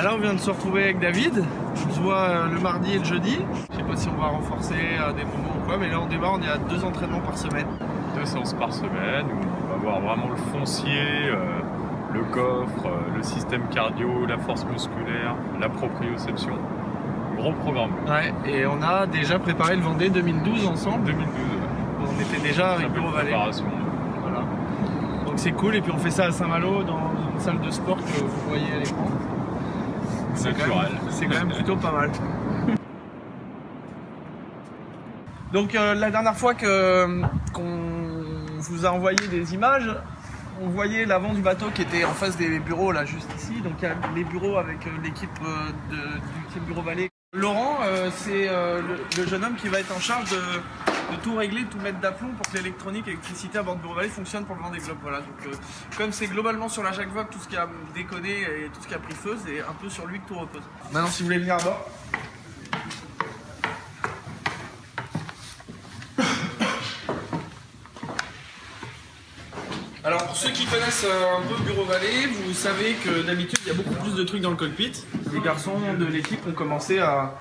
Là on vient de se retrouver avec David, on se voit le mardi et le jeudi. Je sais pas si on va renforcer à des moments ou quoi, mais là on démarre, on est à 2 entraînements par semaine. 2 séances par semaine où on va voir vraiment le foncier, le coffre, le système cardio, la force musculaire, la proprioception. Gros programme. Ouais, et on a déjà préparé le Vendée 2012 ensemble. 2012. On était déjà avec Bureau Vallée. Voilà. Donc c'est cool, et puis on fait ça à Saint-Malo dans une salle de sport que vous voyez à l'écran. C'est quand même plutôt pas mal. Donc la dernière fois qu'on vous a envoyé des images, on voyait l'avant du bateau qui était en face des bureaux là juste ici. Donc il y a les bureaux avec l'équipe du Team Bureau Vallée. Laurent, c'est le jeune homme qui va être en charge de tout régler, de tout mettre d'aplomb pour que l'électronique et l'électricité à bord de Bureau Vallée fonctionne pour le Vendée Globe. Voilà. Donc comme c'est globalement sur la Jacques Vabre, tout ce qui a déconné et tout ce qui a pris feu, c'est un peu sur lui que tout repose. Maintenant, si vous voulez venir à bord. Alors pour ceux qui connaissent un peu Bureau Vallée, vous savez que d'habitude il y a beaucoup plus de trucs dans le cockpit. Les garçons de l'équipe ont commencé à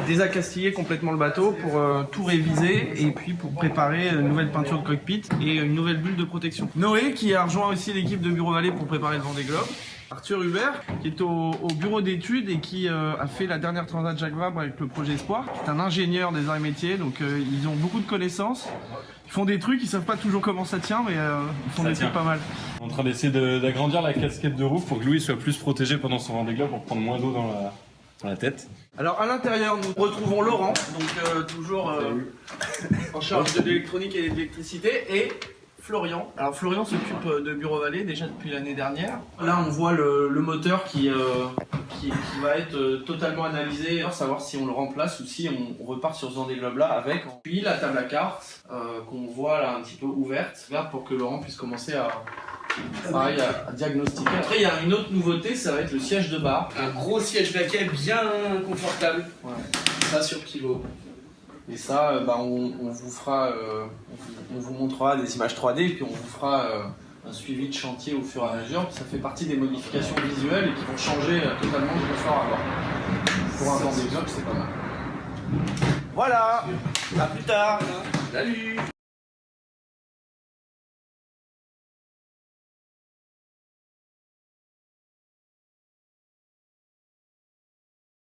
désaccastiller complètement le bateau pour tout réviser et puis pour préparer une nouvelle peinture de cockpit et une nouvelle bulle de protection. Noé qui a rejoint aussi l'équipe de Bureau Vallée pour préparer le Vendée Globe. Arthur Hubert qui est au bureau d'études et qui a fait la dernière Transat Jacques Vabre avec le projet Espoir. C'est un ingénieur des arts et métiers, donc ils ont beaucoup de connaissances. Ils font des trucs, ils savent pas toujours comment ça tient, mais ils font des trucs pas mal. On est en train d'essayer d'agrandir la casquette de roue pour que Louis soit plus protégé pendant son Vendée Globe pour prendre moins d'eau dans la tête. Alors à l'intérieur, nous retrouvons Laurent, donc toujours en charge de l'électronique et de l'électricité, et Florian. Alors Florian s'occupe de Bureau Vallée déjà depuis l'année dernière. Là on voit le moteur qui va être totalement analysé, pour savoir si on le remplace ou si on repart sur ce Vendée Globe là avec. Puis la table à cartes qu'on voit là un petit peu ouverte pour que Laurent puisse commencer à diagnostiquer. Après il y a une autre nouveauté, ça va être le siège de bar. Un gros siège baquet bien confortable. Ouais. Ça sur pivot. Et ça, on vous fera, on vous montrera des images 3D et puis on vous fera un suivi de chantier au fur et à mesure. Ça fait partie des modifications visuelles et qui vont changer totalement le confort à bord. Pour un Vendée Globe, c'est pas mal. Voilà, à plus tard. Salut.